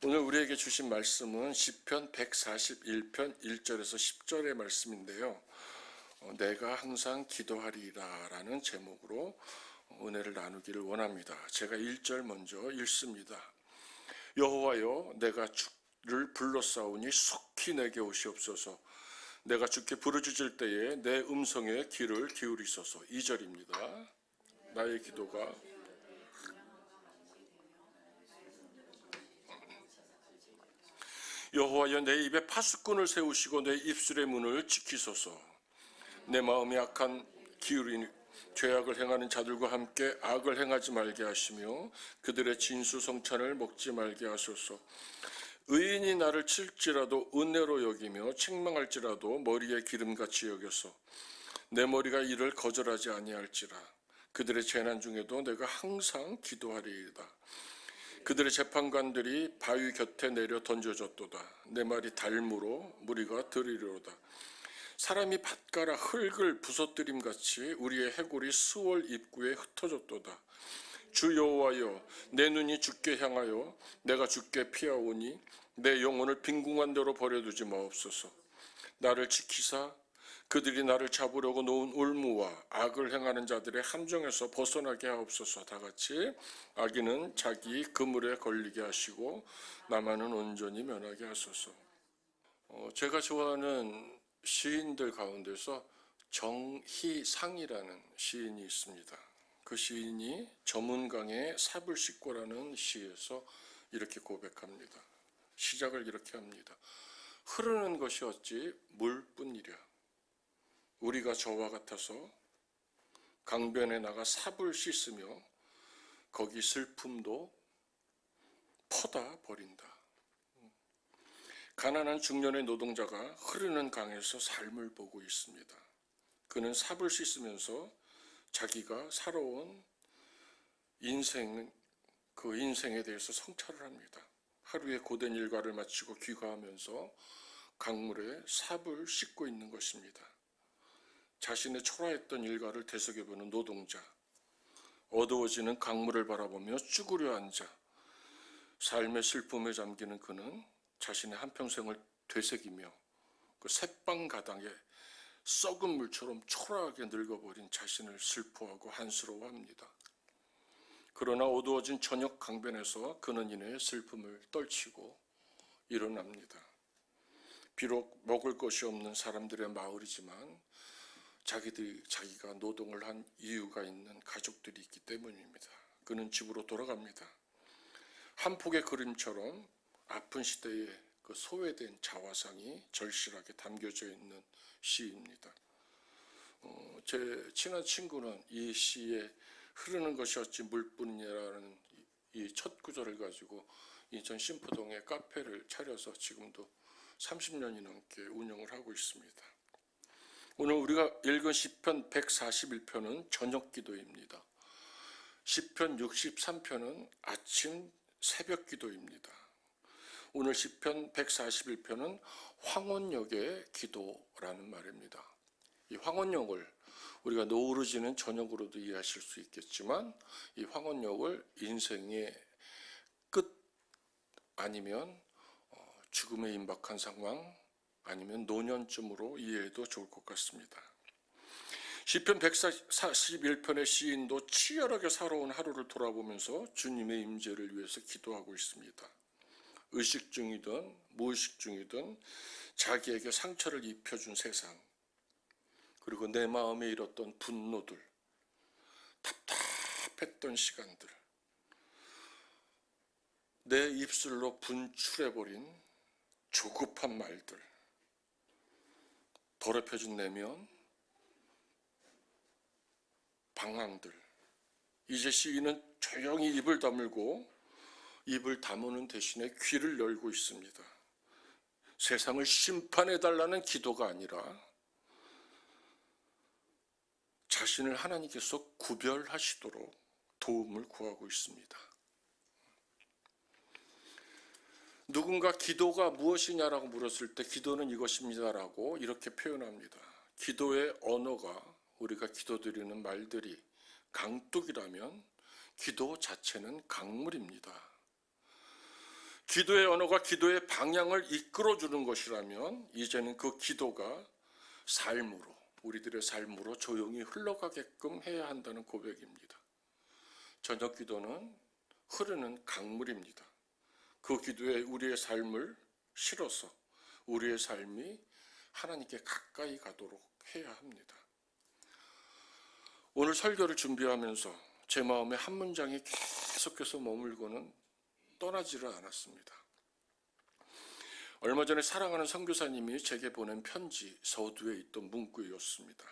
오늘 우리에게 주신 말씀은 시편 141편 1절에서 10절의 말씀인데요. 내가 항상 기도하리라 라는 제목으로 은혜를 나누기를 원합니다. 제가 1절 먼저 읽습니다. 여호와여, 내가 주를 불러싸우니 속히 내게 오시옵소서. 내가 주께 부르짖을 때에 내 음성에 귀를 기울이소서. 2절입니다. 나의 기도가 여호와여, 내 입에 파수꾼을 세우시고 내 입술의 문을 지키소서. 내 마음이 악한 기울이니 죄악을 행하는 자들과 함께 악을 행하지 말게 하시며 그들의 진수성찬을 먹지 말게 하소서. 의인이 나를 칠지라도 은혜로 여기며 책망할지라도 머리에 기름같이 여겨서 내 머리가 이를 거절하지 아니할지라. 그들의 재난 중에도 내가 항상 기도하리이다. 그들의 재판관들이 바위 곁에 내려 던져졌도다. 내 말이 달무로 무리가 들이려다. 사람이 밭가라 흙을 부서뜨림같이 우리의 해골이 스월 입구에 흩어졌도다. 주 여호와여, 내 눈이 주께 향하여 내가 주께 피하오니 내 영혼을 빈궁한 대로 버려두지 마옵소서. 나를 지키사 그들이 나를 잡으려고 놓은 올무와 악을 행하는 자들의 함정에서 벗어나게 하옵소서. 다같이 악인은 자기 그물에 걸리게 하시고 나만은 온전히 면하게 하소서. 제가 좋아하는 시인들 가운데서 정희상이라는 시인이 있습니다. 그 시인이 저문강의 사불식고라는 시에서 이렇게 고백합니다. 시작을 이렇게 합니다. 흐르는 것이 어찌 물뿐이랴. 우리가 저와 같아서 강변에 나가 삽을 씻으며 거기 슬픔도 퍼다 버린다. 가난한 중년의 노동자가 흐르는 강에서 삶을 보고 있습니다. 그는 삽을 씻으면서 자기가 살아온 그 인생에 대해서 성찰을 합니다. 하루의 고된 일과를 마치고 귀가하면서 강물에 삽을 씻고 있는 것입니다. 자신의 초라했던 일과를 되새겨보는 노동자, 어두워지는 강물을 바라보며 쭈그려 앉아 삶의 슬픔에 잠기는 그는 자신의 한평생을 되새기며 그 새빵가닥에 썩은 물처럼 초라하게 늙어버린 자신을 슬퍼하고 한스러워합니다. 그러나 어두워진 저녁 강변에서 그는 이내 슬픔을 떨치고 일어납니다. 비록 먹을 것이 없는 사람들의 마을이지만 자기가 노동을 한 이유가 있는 가족들이 있기 때문입니다. 그는 집으로 돌아갑니다. 한 폭의 그림처럼 아픈 시대의 그 소외된 자화상이 절실하게 담겨져 있는 시입니다. 제 친한 친구는 이 시에 흐르는 것이 어찌 물뿐이라는 이 첫 구절을 가지고 인천 신포동에 카페를 차려서 지금도 30년이 넘게 운영을 하고 있습니다. 오늘 우리가 읽은 시편 141편은 저녁 기도입니다. 시편 63편은 아침 새벽 기도입니다. 오늘 시편 141편은 황혼역의 기도라는 말입니다. 이 황혼역을 우리가 노을지는 저녁으로도 이해하실 수 있겠지만 이 황혼역을 인생의 끝 아니면 죽음에 임박한 상황 아니면 노년쯤으로 이해해도 좋을 것 같습니다. 시편 141편의 시인도 치열하게 살아온 하루를 돌아보면서 주님의 임재를 위해서 기도하고 있습니다. 의식 중이든 무의식 중이든 자기에게 상처를 입혀준 세상, 그리고 내 마음에 일었던 분노들, 답답했던 시간들, 내 입술로 분출해버린 조급한 말들, 더럽혀진 내면, 방황들. 이제 시인은 조용히 입을 다물고 입을 다무는 대신에 귀를 열고 있습니다. 세상을 심판해달라는 기도가 아니라 자신을 하나님께서 구별하시도록 도움을 구하고 있습니다. 누군가 기도가 무엇이냐라고 물었을 때 기도는 이것입니다라고 이렇게 표현합니다. 기도의 언어가 우리가 기도드리는 말들이 강둑이라면 기도 자체는 강물입니다. 기도의 언어가 기도의 방향을 이끌어주는 것이라면 이제는 그 기도가 삶으로, 우리들의 삶으로 조용히 흘러가게끔 해야 한다는 고백입니다. 저녁 기도는 흐르는 강물입니다. 그 기도에 우리의 삶을 실어서 우리의 삶이 하나님께 가까이 가도록 해야 합니다. 오늘 설교를 준비하면서 제 마음에 한 문장이 계속해서 머물고는 떠나지를 않았습니다. 얼마 전에 사랑하는 선교사님이 제게 보낸 편지 서두에 있던 문구였습니다.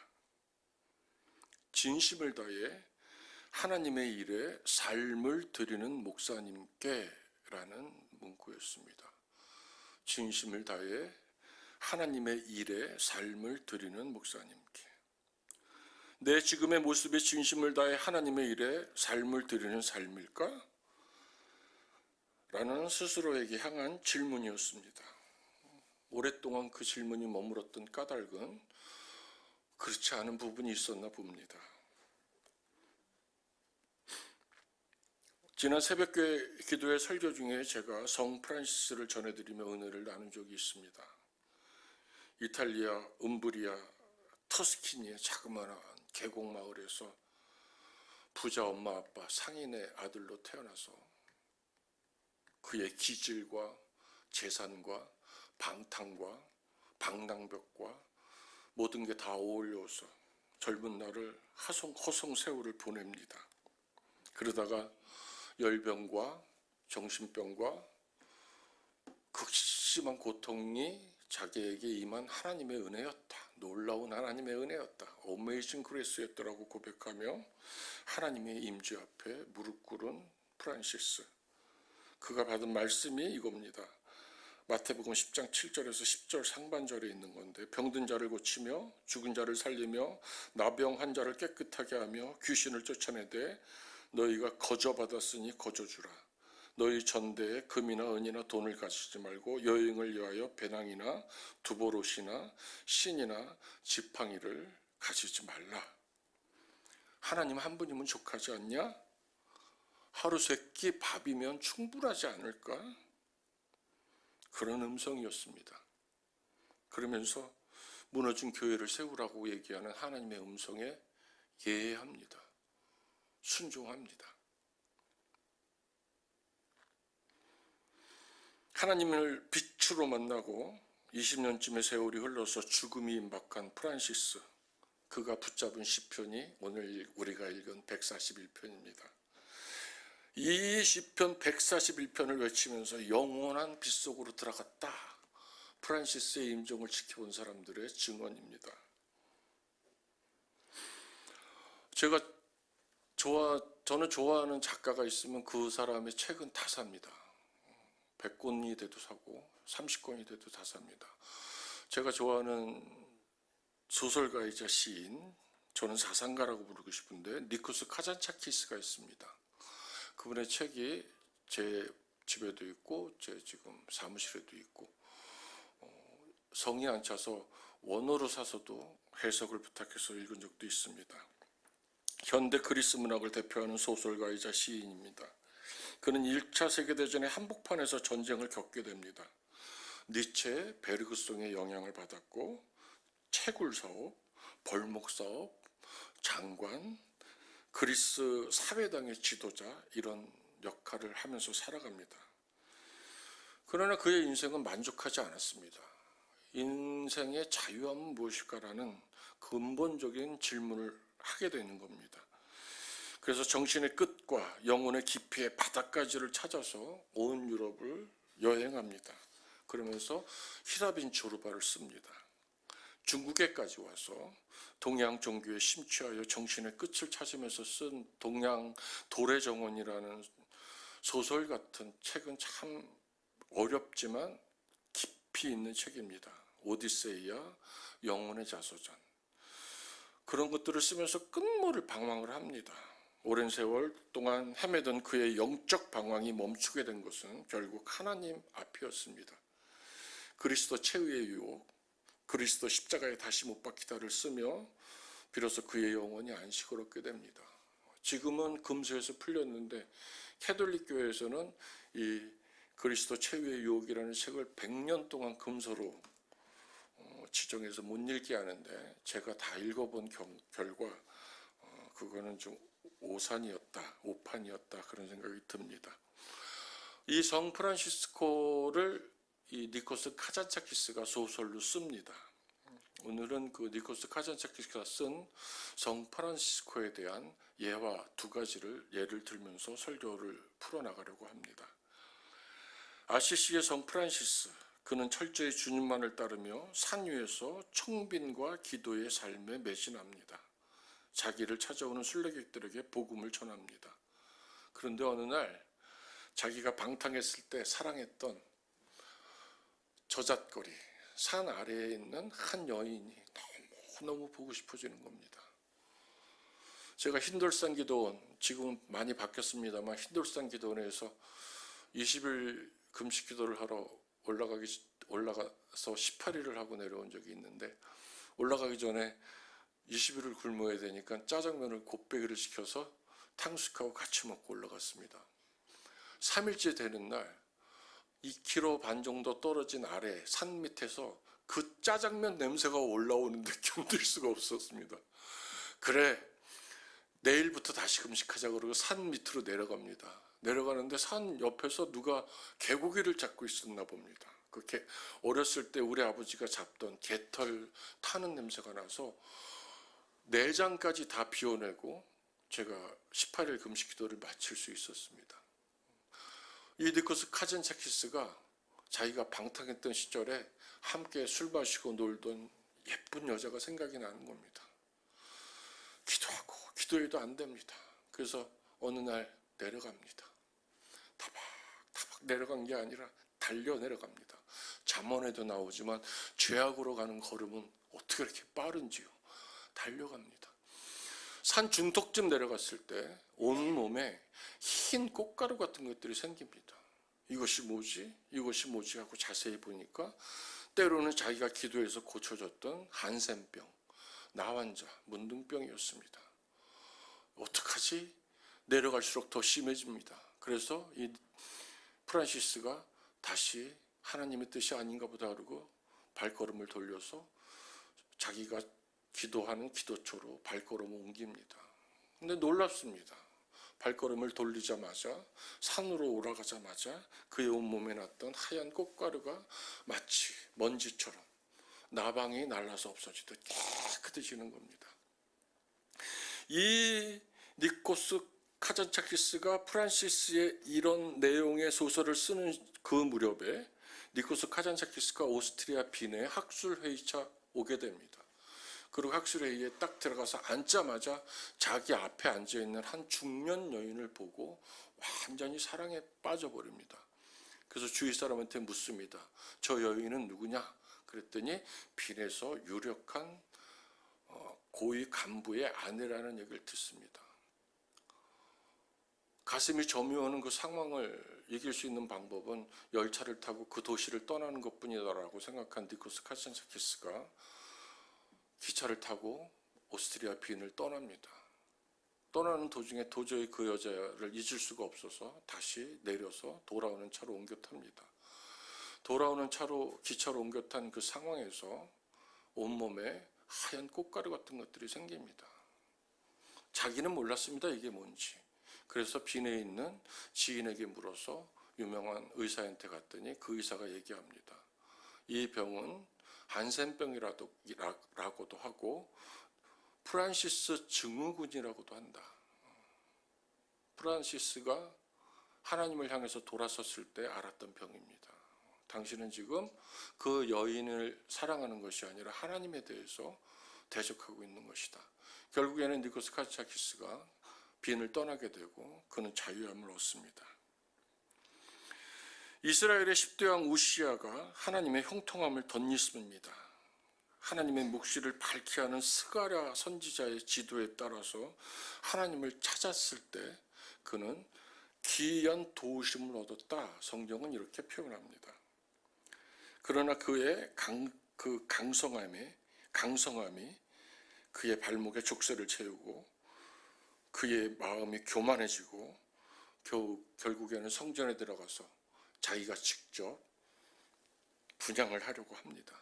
진심을 다해 하나님의 일에 삶을 드리는 목사님께 라는 문구였습니다. 진심을 다해 하나님의 일에 삶을 드리는 목사님께. 내 지금의 모습이 진심을 다해 하나님의 일에 삶을 드리는 삶일까? 라는 스스로에게 향한 질문이었습니다. 오랫동안 그 질문이 머물었던 까닭은 그렇지 않은 부분이 있었나 봅니다. 지난 새벽교회 기도회 설교 중에 제가 성 프란시스를 전해드리며 은혜를 나눈 적이 있습니다. 이탈리아 음브리아 터스키니의 자그마한 계곡 마을에서 부자 엄마 아빠 상인의 아들로 태어나서 그의 기질과 재산과 방탕과 방랑벽과 모든 게 다 어울려서 젊은 날을 허송세월을 보냅니다. 그러다가 열병과 정신병과 극심한 고통이 자기에게 임한 하나님의 은혜였다. 놀라운 하나님의 은혜였다. 어메이징 그레이스였더라고 고백하며 하나님의 임재 앞에 무릎 꿇은 프란시스. 그가 받은 말씀이 이겁니다. 마태복음 10장 7절에서 10절 상반절에 있는 건데, 병든 자를 고치며 죽은 자를 살리며 나병한 자를 깨끗하게 하며 귀신을 쫓아내되 너희가 거저받았으니 거저주라. 너희 전대에 금이나 은이나 돈을 가지지 말고 여행을 위하여 배낭이나 두보롯이나 신이나 지팡이를 가지지 말라. 하나님 한 분이면 족하지 않냐? 하루 세 끼 밥이면 충분하지 않을까? 그런 음성이었습니다. 그러면서 무너진 교회를 세우라고 얘기하는 하나님의 음성에 예의합니다. 순종합니다. 하나님을 빛으로 만나고 20년쯤의 세월이 흘러서 죽음이 임박한 프란시스, 그가 붙잡은 시편이 오늘 우리가 읽은 141편입니다. 이 시편 141편을 외치면서 영원한 빛 속으로 들어갔다. 프란시스의 임종을 지켜본 사람들의 증언입니다. 저는 좋아하는 작가가 있으면 그 사람의 책은 다 삽니다. 100권이 돼도 사고 30권이 돼도 다 삽니다. 제가 좋아하는 소설가이자 시인, 저는 사상가라고 부르고 싶은데 니코스 카잔차키스가 있습니다. 그분의 책이 제 집에도 있고 제 지금 사무실에도 있고, 성이 안 차서 원어로 사서도 해석을 부탁해서 읽은 적도 있습니다. 현대 그리스 문학을 대표하는 소설가이자 시인입니다. 그는 1차 세계대전의 한복판에서 전쟁을 겪게 됩니다. 니체의 베르그송의 영향을 받았고 채굴사업, 벌목사업, 장관, 그리스 사회당의 지도자, 이런 역할을 하면서 살아갑니다. 그러나 그의 인생은 만족하지 않았습니다. 인생의 자유함은 무엇일까라는 근본적인 질문을 하게 되는 겁니다. 그래서 정신의 끝과 영혼의 깊이의 바닥까지를 찾아서 온 유럽을 여행합니다. 그러면서 히라빈 조르바를 씁니다. 중국에까지 와서 동양 종교에 심취하여 정신의 끝을 찾으면서 쓴 동양 도래정원이라는 소설 같은 책은 참 어렵지만 깊이 있는 책입니다. 오디세이아, 영혼의 자서전. 그런 것들을 쓰면서 끝모를 방황을 합니다. 오랜 세월 동안 헤매던 그의 영적 방황이 멈추게 된 것은 결국 하나님 앞이었습니다. 그리스도 최후의 유혹, 그리스도 십자가에 다시 못 박히다를 쓰며 비로소 그의 영혼이 안식을 얻게 됩니다. 지금은 금수에서 풀렸는데 캐톨릭 교회에서는 이 그리스도 최후의 유혹이라는 책을 100년 동안 금서로 지정해서 못 읽게 하는데 제가 다 읽어본 결과 그거는 좀 오판이었다 그런 생각이 듭니다. 이 성 프란시스코를 이 니코스 카잔차키스가 소설로 씁니다. 오늘은 그 니코스 카잔차키스가 쓴 성 프란시스코에 대한 예화 두 가지를 예를 들면서 설교를 풀어나가려고 합니다. 아시시의 성 프란시스, 그는 철저히 주님만을 따르며 산 위에서 청빈과 기도의 삶에 매진합니다. 자기를 찾아오는 순례객들에게 복음을 전합니다. 그런데 어느 날 자기가 방탕했을 때 사랑했던 저잣거리, 산 아래에 있는 한 여인이 너무 보고 싶어지는 겁니다. 제가 흰돌산 기도원, 지금 많이 바뀌었습니다만 흰돌산 기도원에서 20일 금식 기도를 하러 올라가서 18일을 하고 내려온 적이 있는데, 올라가기 전에 20일을 굶어야 되니까 짜장면을 곱빼기를 시켜서 탕수육하고 같이 먹고 올라갔습니다. 3일째 되는 날 2km 반 정도 떨어진 아래 산 밑에서 그 짜장면 냄새가 올라오는데 견딜 수가 없었습니다. 그래, 내일부터 다시 금식하자 그러고 산 밑으로 내려갑니다. 내려가는데 산 옆에서 누가 개고기를 잡고 있었나 봅니다. 그렇게 어렸을 때 우리 아버지가 잡던 개털 타는 냄새가 나서 내장까지 다 비워내고 제가 18일 금식 기도를 마칠 수 있었습니다. 이 니코스 카잔차키스가 자기가 방탕했던 시절에 함께 술 마시고 놀던 예쁜 여자가 생각이 나는 겁니다. 기도하고 기도해도 안 됩니다. 그래서 어느 날 내려갑니다. 타박타박 내려간 게 아니라 달려 내려갑니다. 잠언에도 나오지만 죄악으로 가는 걸음은 어떻게 이렇게 빠른지요. 달려갑니다. 산 중턱쯤 내려갔을 때 온몸에 흰 꽃가루 같은 것들이 생깁니다. 이것이 뭐지? 이것이 뭐지? 하고 자세히 보니까 때로는 자기가 기도해서 고쳐졌던 한센병, 나환자, 문둥병이었습니다. 어떡하지? 내려갈수록 더 심해집니다. 그래서 이 프란시스가 다시 하나님의 뜻이 아닌가 보다 그러고 발걸음을 돌려서 자기가 기도하는 기도초로 발걸음을 옮깁니다. 근데 놀랍습니다. 발걸음을 돌리자마자, 산으로 올라가자마자 그의 온몸에 났던 하얀 꽃가루가 마치 먼지처럼 나방이 날아서 없어지듯 깨끗해지는 겁니다. 이 니코스 카잔차키스가 프란시스의 이런 내용의 소설을 쓰는 그 무렵에 니코스 카잔차키스가 오스트리아 빈에 학술회의차 오게 됩니다. 그리고 학술회의에 딱 들어가서 앉자마자 자기 앞에 앉아있는 한 중년 여인을 보고 완전히 사랑에 빠져버립니다. 그래서 주위 사람한테 묻습니다. 저 여인은 누구냐? 그랬더니 빈에서 유력한 고위 간부의 아내라는 얘기를 듣습니다. 가슴이 저미오는 그 상황을 이길 수 있는 방법은 열차를 타고 그 도시를 떠나는 것뿐이다라고 생각한 니코스 카잔차키스가 기차를 타고 오스트리아 빈을 떠납니다. 떠나는 도중에 도저히 그 여자를 잊을 수가 없어서 다시 내려서 돌아오는 차로 옮겨 탑니다. 돌아오는 차로 기차로 옮겨 탄 그 상황에서 온몸에 하얀 꽃가루 같은 것들이 생깁니다. 자기는 몰랐습니다. 이게 뭔지. 그래서 빈에 있는 지인에게 물어서 유명한 의사한테 갔더니 그 의사가 얘기합니다. 이 병은 한센병이라고도 하고 프란시스 증후군이라고도 한다. 프란시스가 하나님을 향해서 돌아섰을 때 알았던 병입니다. 당신은 지금 그 여인을 사랑하는 것이 아니라 하나님에 대해서 대적하고 있는 것이다. 결국에는 니코스 카잔차키스가 빈을 떠나게 되고 그는 자유함을 얻습니다. 이스라엘의 10대 왕 우시야가 하나님의 형통함을 덧입습니다. 하나님의 묵시를 밝히 하는 스가랴 선지자의 지도에 따라서 하나님을 찾았을 때 그는 기이한 도우심을 얻었다. 성경은 이렇게 표현합니다. 그러나 그의 강성함이 그의 발목에 족쇄를 채우고 그의 마음이 교만해지고 결국에는 성전에 들어가서 자기가 직접 분향을 하려고 합니다.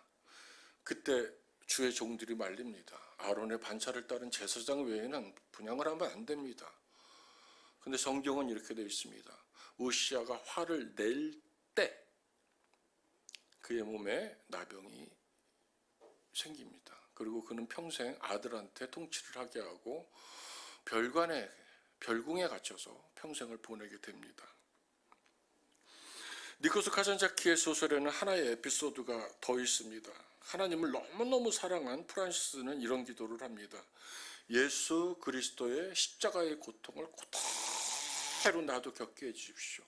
그때 주의 종들이 말립니다. 아론의 반차를 따른 제사장 외에는 분향을 하면 안 됩니다. 근데 성경은 이렇게 되어 있습니다. 우시아가 화를 낼 때 그의 몸에 나병이 생깁니다. 그리고 그는 평생 아들한테 통치를 하게 하고 별궁에 갇혀서 평생을 보내게 됩니다. 니코스 카잔자키의 소설에는 하나의 에피소드가 더 있습니다. 하나님을 너무너무 사랑한 프란시스는 이런 기도를 합니다. 예수 그리스도의 십자가의 고통을 그대로 나도 겪게 해주십시오.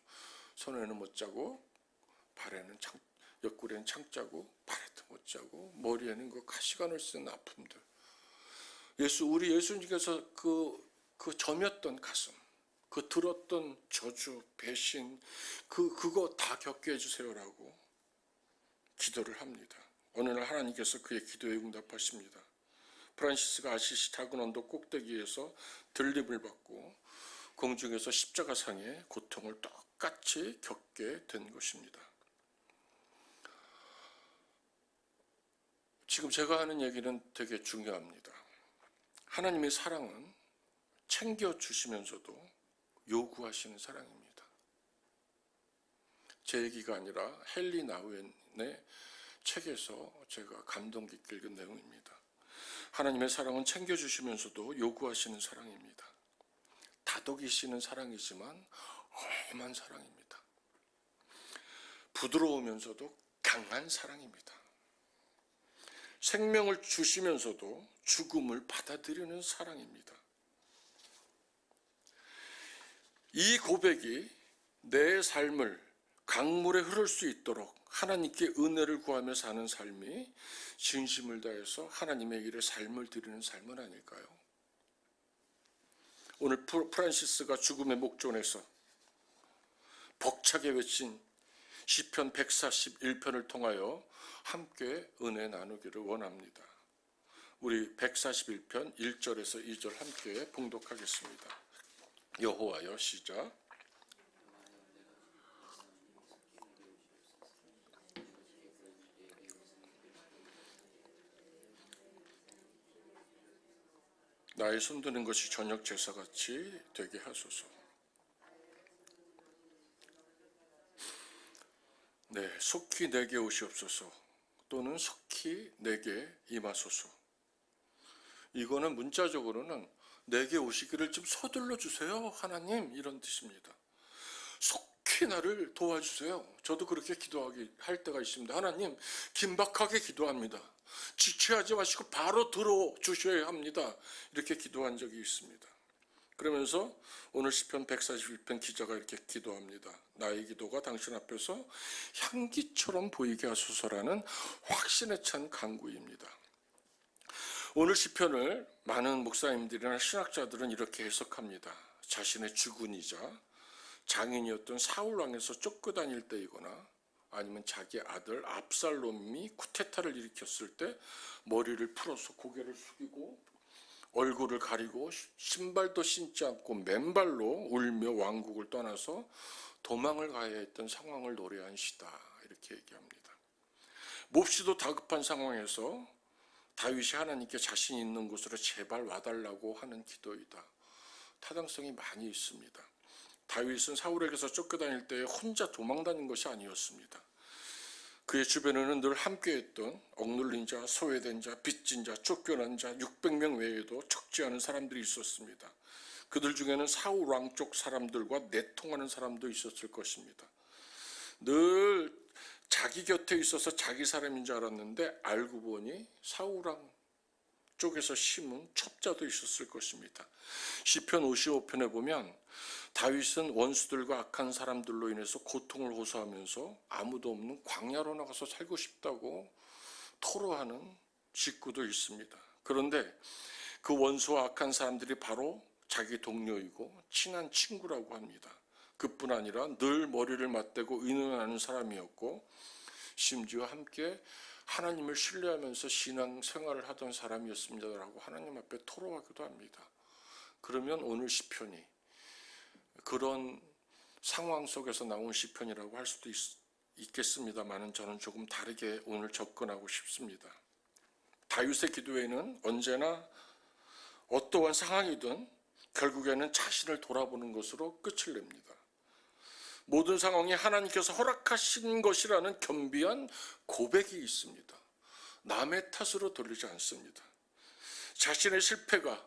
손에는 못 자고 발에는 옆구리에는 창자고 발에도 못 자고 머리에는 그 가시관을 쓴 아픔들. 우리 예수님께서 그 점였던 가슴, 그 들었던 저주, 배신, 그거 다 겪게 해주세요라고 기도를 합니다. 어느 날 하나님께서 그의 기도에 응답하십니다. 프란시스가 아시시 작은 언덕 꼭대기에서 들림을 받고 공중에서 십자가상의 고통을 똑같이 겪게 된 것입니다. 지금 제가 하는 얘기는 되게 중요합니다. 하나님의 사랑은 챙겨주시면서도 요구하시는 사랑입니다. 제 얘기가 아니라 헨리 나우엔의 책에서 제가 감동 깊게 읽은 내용입니다. 하나님의 사랑은 챙겨주시면서도 요구하시는 사랑입니다. 다독이시는 사랑이지만 험한 사랑입니다. 부드러우면서도 강한 사랑입니다. 생명을 주시면서도 죽음을 받아들이는 사랑입니다. 이 고백이 내 삶을 강물에 흐를 수 있도록 하나님께 은혜를 구하며 사는 삶이 진심을 다해서 하나님의 일에 삶을 드리는 삶은 아닐까요? 오늘 프란시스가 죽음의 목전에서 벅차게 외친 시편 141편을 통하여 함께 은혜 나누기를 원합니다. 우리 141편 1절에서 2절 함께 봉독하겠습니다. 여호와여, 시작. 나의 손드는 것이 저녁 제사같이 되게 하소서. 네, 속히 내게 오시옵소서. 또는 속히 내게 임하소서. 이거는 문자적으로는 내게 오시기를 좀 서둘러 주세요, 하나님, 이런 뜻입니다. 속히 나를 도와주세요. 저도 그렇게 할 때가 있습니다. 하나님, 긴박하게 기도합니다. 지체하지 마시고 바로 들어주셔야 합니다. 이렇게 기도한 적이 있습니다. 그러면서 오늘 시편 141편 기자가 이렇게 기도합니다. 나의 기도가 당신 앞에서 향기처럼 보이게 하소서라는 확신에 찬 간구입니다. 오늘 시편을 많은 목사님들이나 신학자들은 이렇게 해석합니다. 자신의 주군이자 장인이었던 사울 왕에서 쫓겨다닐 때이거나 아니면 자기 아들 압살롬이 쿠데타를 일으켰을 때 머리를 풀어서 고개를 숙이고 얼굴을 가리고 신발도 신지 않고 맨발로 울며 왕국을 떠나서 도망을 가야 했던 상황을 노래한 시다, 이렇게 얘기합니다. 몹시도 다급한 상황에서 다윗이 하나님께 자신 있는 곳으로 제발 와달라고 하는 기도이다. 타당성이 많이 있습니다. 다윗은 사울에게서 쫓겨다닐 때 혼자 도망다닌 것이 아니었습니다. 그의 주변에는 늘 함께했던 억눌린 자, 소외된 자, 빚진 자, 쫓겨난 자 600명 외에도 적지 않은 사람들이 있었습니다. 그들 중에는 사울 왕 쪽 사람들과 내통하는 사람도 있었을 것입니다. 늘 자기 곁에 있어서 자기 사람인 줄 알았는데 알고 보니 사울 왕 쪽에서 심은 첩자도 있었을 것입니다. 시편 55편에 보면 다윗은 원수들과 악한 사람들로 인해서 고통을 호소하면서 아무도 없는 광야로 나가서 살고 싶다고 토로하는 직구도 있습니다. 그런데 그 원수와 악한 사람들이 바로 자기 동료이고 친한 친구라고 합니다. 그뿐 아니라 늘 머리를 맞대고 의논하는 사람이었고 심지어 함께 하나님을 신뢰하면서 신앙 생활을 하던 사람이었습니다라고 하나님 앞에 토로하기도 합니다. 그러면 오늘 시편이 그런 상황 속에서 나온 시편이라고 할 수도 있겠습니다만 저는 조금 다르게 오늘 접근하고 싶습니다. 다윗의 기도에는 언제나 어떠한 상황이든 결국에는 자신을 돌아보는 것으로 끝을 냅니다. 모든 상황이 하나님께서 허락하신 것이라는 겸비한 고백이 있습니다. 남의 탓으로 돌리지 않습니다. 자신의 실패가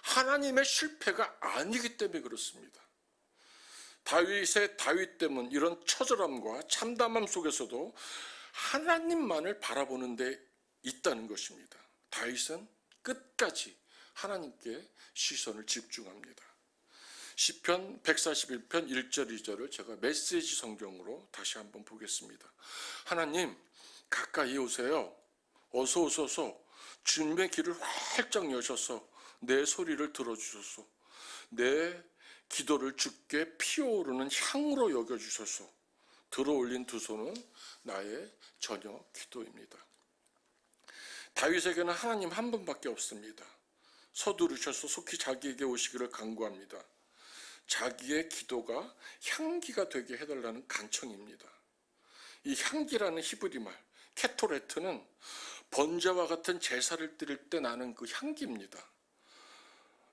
하나님의 실패가 아니기 때문에 그렇습니다. 다윗의 다윗됨은 이런 처절함과 참담함 속에서도 하나님만을 바라보는 데 있다는 것입니다. 다윗은 끝까지 하나님께 시선을 집중합니다. 시편 141편 1절 2절을 제가 메시지 성경으로 다시 한번 보겠습니다. 하나님 가까이 오세요. 어서 오소서. 주님의 길을 활짝 여셔서 내 소리를 들어주소서. 내 기도를 주께 피어오르는 향으로 여겨주소서. 들어올린 두 손은 나의 저녁 기도입니다. 다윗에게는 하나님 한 분밖에 없습니다. 서두르셔서 속히 자기에게 오시기를 간구합니다. 자기의 기도가 향기가 되게 해달라는 간청입니다. 이 향기라는 히브리 말 케토레트는 번제와 같은 제사를 드릴 때 나는 그 향기입니다.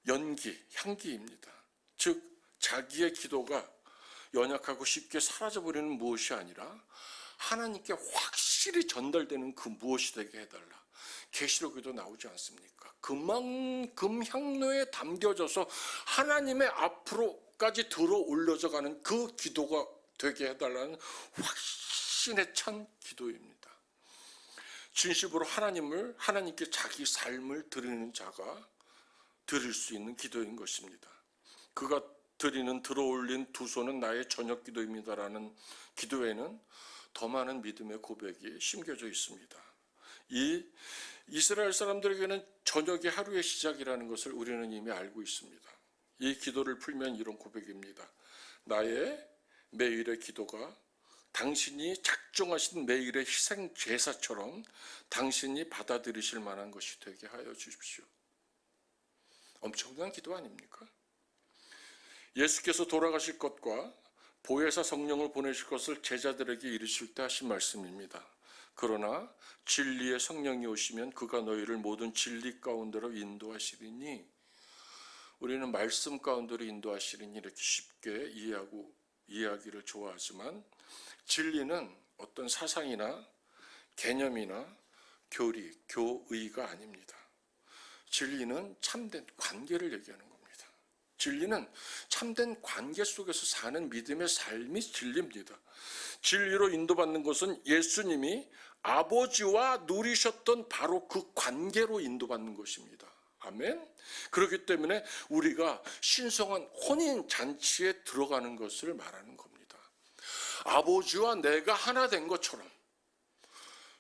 연기, 향기입니다. 즉 자기의 기도가 연약하고 쉽게 사라져버리는 무엇이 아니라 하나님께 확실히 전달되는 그 무엇이 되게 해달라. 계시록에도 나오지 않습니까? 그만큼 향로에 담겨져서 하나님의 앞으로까지 들어 올려져 가는 그 기도가 되게 해달라는 확신에 찬 기도입니다. 진심으로 하나님께 자기 삶을 드리는 자가 드릴 수 있는 기도인 것입니다. 그가 드리는 들어올린 두 손은 나의 저녁 기도입니다라는 기도에는 더 많은 믿음의 고백이 심겨져 있습니다. 이 이스라엘 사람들에게는 저녁이 하루의 시작이라는 것을 우리는 이미 알고 있습니다. 이 기도를 풀면 이런 고백입니다. 나의 매일의 기도가 당신이 작정하신 매일의 희생 제사처럼 당신이 받아들이실 만한 것이 되게 하여 주십시오. 엄청난 기도 아닙니까? 예수께서 돌아가실 것과 보혜사 성령을 보내실 것을 제자들에게 이르실 때 하신 말씀입니다. 그러나 진리의 성령이 오시면 그가 너희를 모든 진리 가운데로 인도하시리니, 우리는 말씀 가운데로 인도하시리니 이렇게 쉽게 이해하기를 좋아하지만 진리는 어떤 사상이나 개념이나 교의가 아닙니다. 진리는 참된 관계를 얘기하는 겁니다. 진리는 참된 관계 속에서 사는 믿음의 삶이 진리입니다. 진리로 인도받는 것은 예수님이 아버지와 누리셨던 바로 그 관계로 인도받는 것입니다. 아멘. 그렇기 때문에 우리가 신성한 혼인잔치에 들어가는 것을 말하는 겁니다. 아버지와 내가 하나 된 것처럼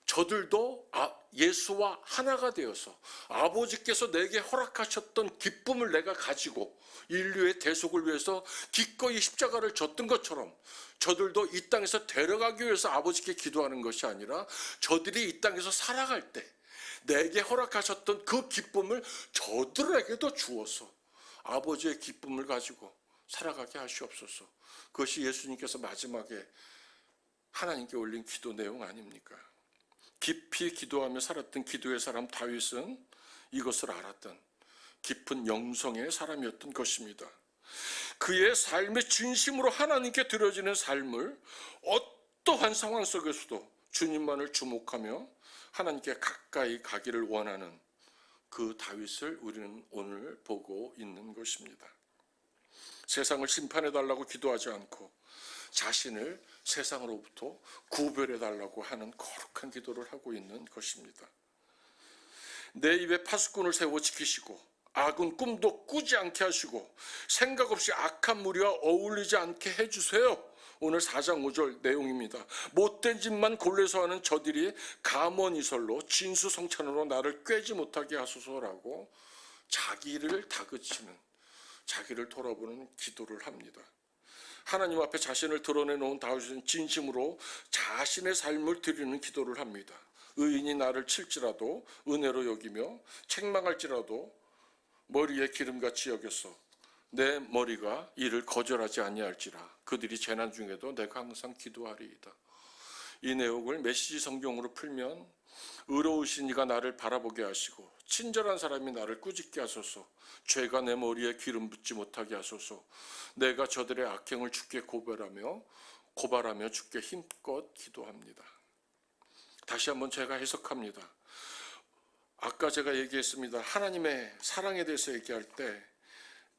저들도 예수와 하나가 되어서 아버지께서 내게 허락하셨던 기쁨을 내가 가지고 인류의 대속을 위해서 기꺼이 십자가를 졌던 것처럼 저들도 이 땅에서 데려가기 위해서 아버지께 기도하는 것이 아니라 저들이 이 땅에서 살아갈 때 내게 허락하셨던 그 기쁨을 저들에게도 주어서 아버지의 기쁨을 가지고 살아가게 하시옵소서. 그것이 예수님께서 마지막에 하나님께 올린 기도 내용 아닙니까? 깊이 기도하며 살았던 기도의 사람 다윗은 이것을 알았던 깊은 영성의 사람이었던 것입니다. 그의 삶의 진심으로 하나님께 드려지는 삶을 어떠한 상황 속에서도 주님만을 주목하며 하나님께 가까이 가기를 원하는 그 다윗을 우리는 오늘 보고 있는 것입니다. 세상을 심판해달라고 기도하지 않고 자신을 세상으로부터 구별해달라고 하는 거룩한 기도를 하고 있는 것입니다. 내 입에 파수꾼을 세워 지키시고 악은 꿈도 꾸지 않게 하시고 생각 없이 악한 무리와 어울리지 않게 해주세요. 오늘 4장 5절 내용입니다. 못된 짓만 골래서 하는 저들이 가문이설로 진수성찬으로 나를 꿰지 못하게 하소서라고 자기를 다그치는, 자기를 돌아보는 기도를 합니다. 하나님 앞에 자신을 드러내놓은 다윗은 진심으로 자신의 삶을 드리는 기도를 합니다. 의인이 나를 칠지라도 은혜로 여기며 책망할지라도 머리에 기름같이 여겨서 내 머리가 이를 거절하지 아니할지라. 그들이 재난 중에도 내가 항상 기도하리이다. 이 내용을 메시지 성경으로 풀면 의로우신 이가 나를 바라보게 하시고 친절한 사람이 나를 꾸짖게 하소서. 죄가 내 머리에 기름 붓지 못하게 하소서. 내가 저들의 악행을 주께 고발하며 주께 힘껏 기도합니다. 다시 한번 제가 해석합니다. 아까 제가 얘기했습니다. 하나님의 사랑에 대해서 얘기할 때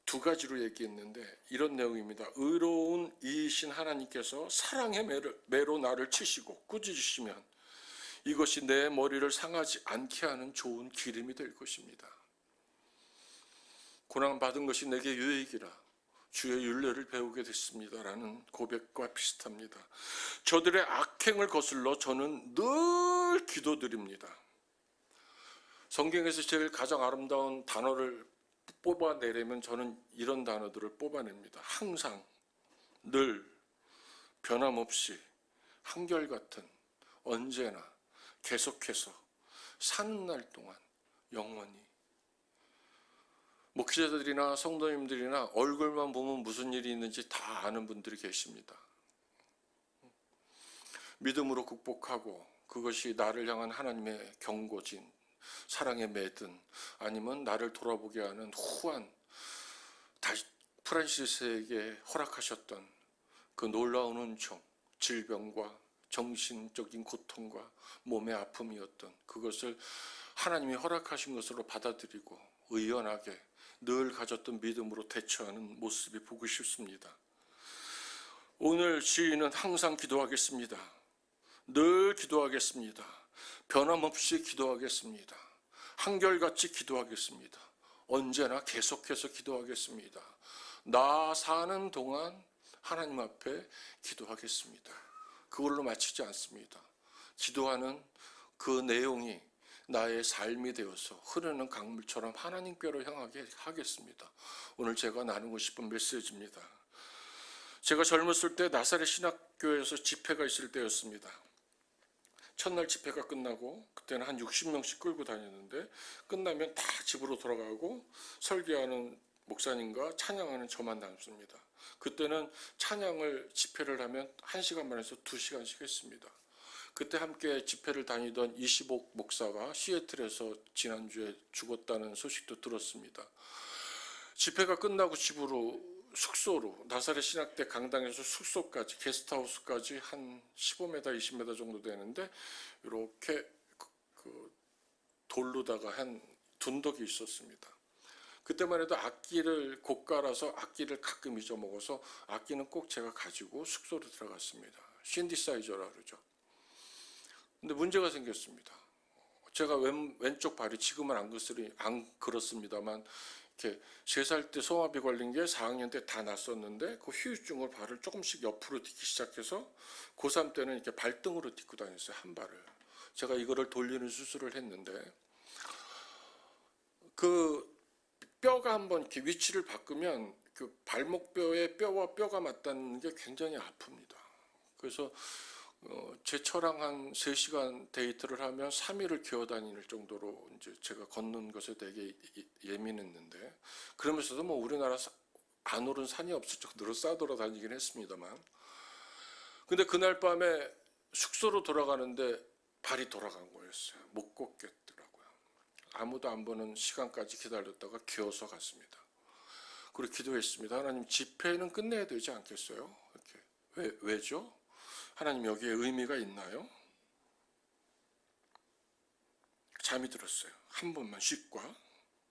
두 가지로 얘기했는데 이런 내용입니다. 의로운 이이신 하나님께서 사랑의 매로 나를 치시고 꾸짖으시면 이것이 내 머리를 상하지 않게 하는 좋은 기름이 될 것입니다. 고난받은 것이 내게 유익이라 주의 율례를 배우게 됐습니다라는 고백과 비슷합니다. 저들의 악행을 거슬러 저는 늘 기도드립니다. 성경에서 제일 가장 아름다운 단어를 뽑아내려면 저는 이런 단어들을 뽑아냅니다. 항상, 늘, 변함없이, 한결같은, 언제나, 계속해서, 사는 날 동안, 영원히. 목회자들이나 성도님들이나 얼굴만 보면 무슨 일이 있는지 다 아는 분들이 계십니다. 믿음으로 극복하고 그것이 나를 향한 하나님의 경고진, 사랑의 매든 아니면 나를 돌아보게 하는 후한 프란시스에게 허락하셨던 그 놀라운 은총, 질병과 정신적인 고통과 몸의 아픔이었던 그것을 하나님이 허락하신 것으로 받아들이고 의연하게 늘 가졌던 믿음으로 대처하는 모습이 보고 싶습니다. 오늘 시인은 항상 기도하겠습니다. 늘 기도하겠습니다. 변함없이 기도하겠습니다. 한결같이 기도하겠습니다. 언제나 계속해서 기도하겠습니다. 나 사는 동안 하나님 앞에 기도하겠습니다. 그걸로 마치지 않습니다. 기도하는 그 내용이 나의 삶이 되어서 흐르는 강물처럼 하나님께로 향하게 하겠습니다. 오늘 제가 나누고 싶은 메시지입니다. 제가 젊었을 때 나사렛 신학교에서 집회가 있을 때였습니다. 첫날 집회가 끝나고 그때는 한 60명씩 끌고 다녔는데 끝나면 다 집으로 돌아가고 설교하는 목사님과 찬양하는 저만 남습니다. 그때는 찬양을 집회를 하면 1시간 반에서 2시간씩 했습니다. 그때 함께 집회를 다니던 이시복 목사가 시애틀에서 지난주에 죽었다는 소식도 들었습니다. 집회가 끝나고 숙소로 나사렛 신학대 강당에서 숙소까지 게스트하우스까지 한 15m, 20m 정도 되는데 이렇게 그 돌로다가 한 둔덕이 있었습니다. 그때만 해도 악기를 고가라서 악기를 가끔 잊어먹어서 악기는 꼭 제가 가지고 숙소로 들어갔습니다. 신디사이저라 그러죠. 근데 문제가 생겼습니다. 제가 왼쪽 발이 지금은 안 그렇습니다만 이렇게 3살 때 소아비 걸린 게 4학년 때 다 났었는데 그 후유증으로 발을 조금씩 옆으로 딛기 시작해서 고3 때는 이렇게 발등으로 딛고 다녔어요. 한 발을. 제가 이거를 돌리는 수술을 했는데 그 뼈가 한번 이렇게 위치를 바꾸면 그 발목뼈에 뼈와 뼈가 맞닿는 게 굉장히 아픕니다. 그래서 제 처랑 한 3시간 데이트를 하면 3일을 기어다닐 정도로 이제 제가 걷는 것에 되게 예민했는데 그러면서도 뭐 우리나라 안 오른 산이 없을 정도로 싸돌아다니긴 했습니다만 근데 그날 밤에 숙소로 돌아가는데 발이 돌아간 거였어요. 못 걷겠더라고요. 아무도 안 보는 시간까지 기다렸다가 기어서 갔습니다. 그리고 기도했습니다. 하나님 집회는 끝내야 되지 않겠어요? 이렇게. 왜죠? 하나님 여기에 의미가 있나요? 잠이 들었어요. 한 번만 쉴까?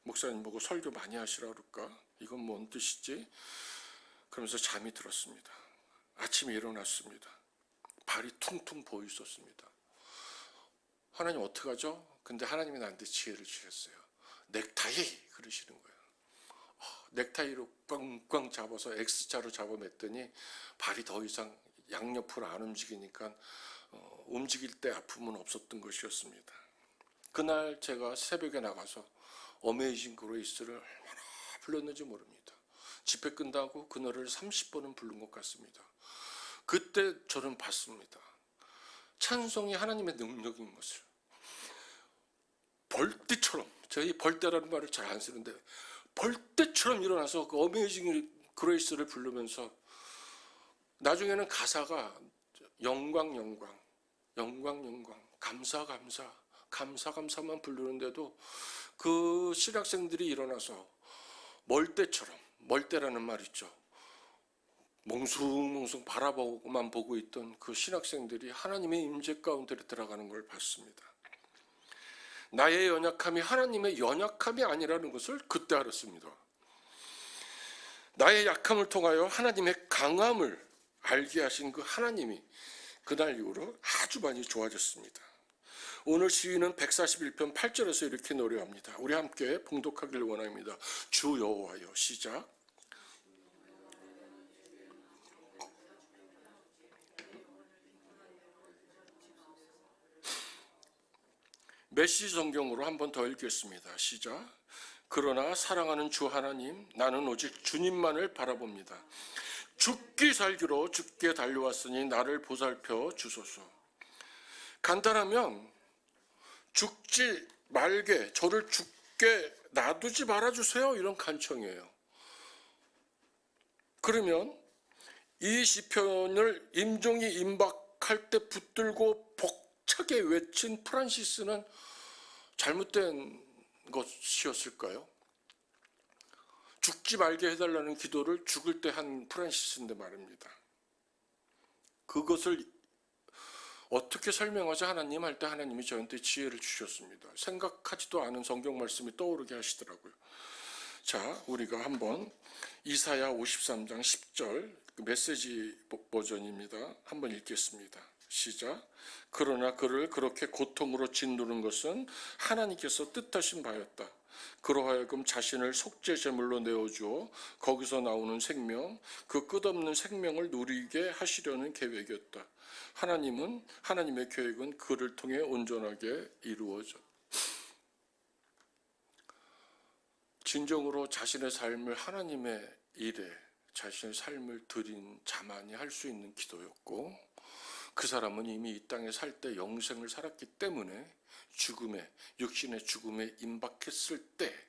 목사님 보고 설교 많이 하시라 그럴까? 이건 뭔 뜻이지? 그러면서 잠이 들었습니다. 아침에 일어났습니다. 발이 퉁퉁 부어 있었습니다. 하나님 어떡하죠? 근데 하나님이 나한테 지혜를 주셨어요. 넥타이 그러시는 거예요. 넥타이로 꽝꽝 잡아서 X자로 잡아맸더니 발이 더 이상 양옆으로 안 움직이니까 움직일 때 아픔은 없었던 것이었습니다. 그날 제가 새벽에 나가서 어메이징 그레이스를 얼마나 불렀는지 모릅니다. 집회 끝나고 그 노래를 30번은 부른 것 같습니다. 그때 저는 봤습니다. 찬송이 하나님의 능력인 것을. 벌떼처럼, 저희 벌떼라는 말을 잘 안 쓰는데 벌떼처럼 일어나서 그 어메이징 그레이스를 부르면서 나중에는 가사가 영광 영광 영광 영광 감사 감사 감사 감사만 부르는데도 그 신학생들이 일어나서 멀떼처럼, 멀떼라는 말 있죠, 몽숭몽숭 바라보고만 보고 있던 그 신학생들이 하나님의 임재 가운데로 들어가는 걸 봤습니다. 나의 연약함이 하나님의 연약함이 아니라는 것을 그때 알았습니다. 나의 약함을 통하여 하나님의 강함을 알게 하신 그 하나님이 그날 이후로 아주 많이 좋아졌습니다. 오늘 시인은 141편 8절에서 이렇게 노래합니다. 우리 함께 봉독하기를 원합니다. 주 여호와여. 시작. 메시지 성경으로 한 번 더 읽겠습니다. 시작. 그러나 사랑하는 주 하나님, 나는 오직 주님만을 바라봅니다. 죽기 살기로 주께 달려왔으니 나를 보살펴 주소서. 간단하면 죽지 말게, 저를 죽게 놔두지 말아주세요, 이런 간청이에요. 그러면 이 시편을 임종이 임박할 때 붙들고 벅차게 외친 프란시스는 잘못된 것이었을까요? 죽지 말게 해달라는 기도를 죽을 때 한 프란시스인데 말입니다. 그것을 어떻게 설명하자 하나님 할 때 하나님이 저한테 지혜를 주셨습니다. 생각하지도 않은 성경 말씀이 떠오르게 하시더라고요. 자, 우리가 한번 이사야 53장 10절 메시지 버전입니다. 한번 읽겠습니다. 시작. 그러나 그를 그렇게 고통으로 짓누른 것은 하나님께서 뜻하신 바였다. 그러하여금 자신을 속죄제물로 내어주어 거기서 나오는 생명, 그 끝없는 생명을 누리게 하시려는 계획이었다. 하나님의 계획은 그를 통해 온전하게 이루어졌다. 진정으로 자신의 삶을 하나님의 일에 자신의 삶을 드린 자만이 할 수 있는 기도였고, 그 사람은 이미 이 땅에 살 때 영생을 살았기 때문에 육신의 죽음에 임박했을 때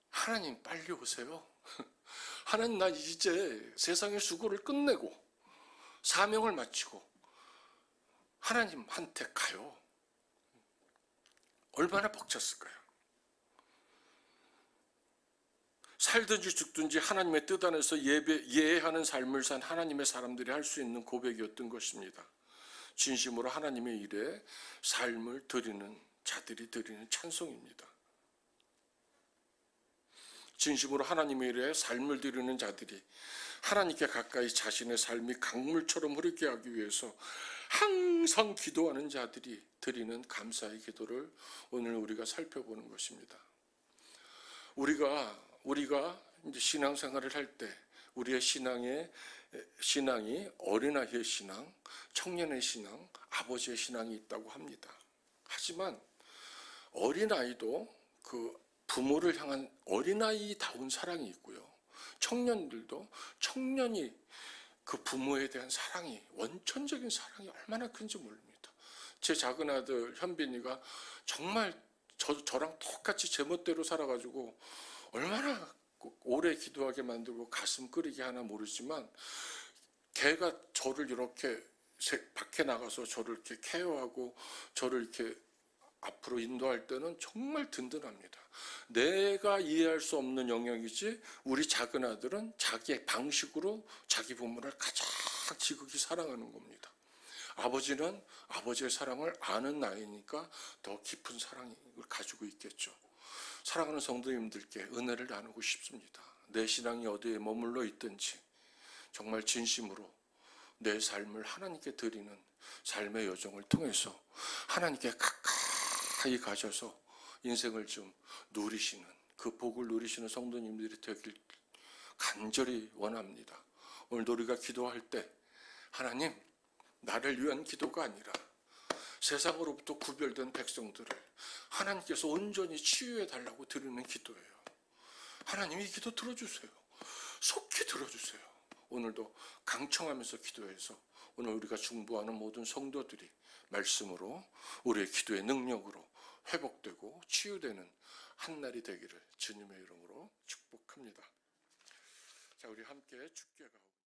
하나님 빨리 오세요. 하나님, 나 이제 세상의 수고를 끝내고 사명을 마치고 하나님한테 가요. 얼마나 벅찼을까요? 살든지 죽든지 하나님의 뜻 안에서 예하는 삶을 산 하나님의 사람들이 할 수 있는 고백이었던 것입니다. 진심으로 하나님의 일에 삶을 드리는 자들이 드리는 찬송입니다. 진심으로 하나님의 일에 삶을 드리는 자들이 하나님께 가까이 자신의 삶이 강물처럼 흐르게 하기 위해서 항상 기도하는 자들이 드리는 감사의 기도를 오늘 우리가 살펴보는 것입니다. 우리가 이제 신앙생활을 할 때 우리의 신앙이 어린아이의 신앙, 청년의 신앙, 아버지의 신앙이 있다고 합니다. 하지만 어린아이도 그 부모를 향한 어린아이다운 사랑이 있고요. 청년들도 청년이 그 부모에 대한 사랑이, 원천적인 사랑이 얼마나 큰지 모릅니다. 제 작은 아들 현빈이가 정말 저랑 똑같이 제멋대로 살아가지고 얼마나 오래 기도하게 만들고 가슴 끓이게 하나 모르지만, 걔가 저를 이렇게 밖에 나가서 저를 이렇게 케어하고 저를 이렇게 앞으로 인도할 때는 정말 든든합니다. 내가 이해할 수 없는 영역이지 우리 작은 아들은 자기의 방식으로 자기 부모를 가장 지극히 사랑하는 겁니다. 아버지는 아버지의 사랑을 아는 나이니까 더 깊은 사랑을 가지고 있겠죠. 사랑하는 성도님들께 은혜를 나누고 싶습니다. 내 신앙이 어디에 머물러 있든지 정말 진심으로 내 삶을 하나님께 드리는 삶의 여정을 통해서 하나님께 가까이 가셔서 인생을 좀 누리시는, 그 복을 누리시는 성도님들이 되길 간절히 원합니다. 오늘도 우리가 기도할 때 하나님, 나를 위한 기도가 아니라 세상으로부터 구별된 백성들을 하나님께서 온전히 치유해 달라고 드리는 기도예요. 하나님, 이 기도 들어주세요. 속히 들어주세요. 오늘도 강청하면서 기도해서 오늘 우리가 중보하는 모든 성도들이 말씀으로 우리의 기도의 능력으로 회복되고 치유되는 한 날이 되기를 주님의 이름으로 축복합니다. 자, 우리 함께 주께 가고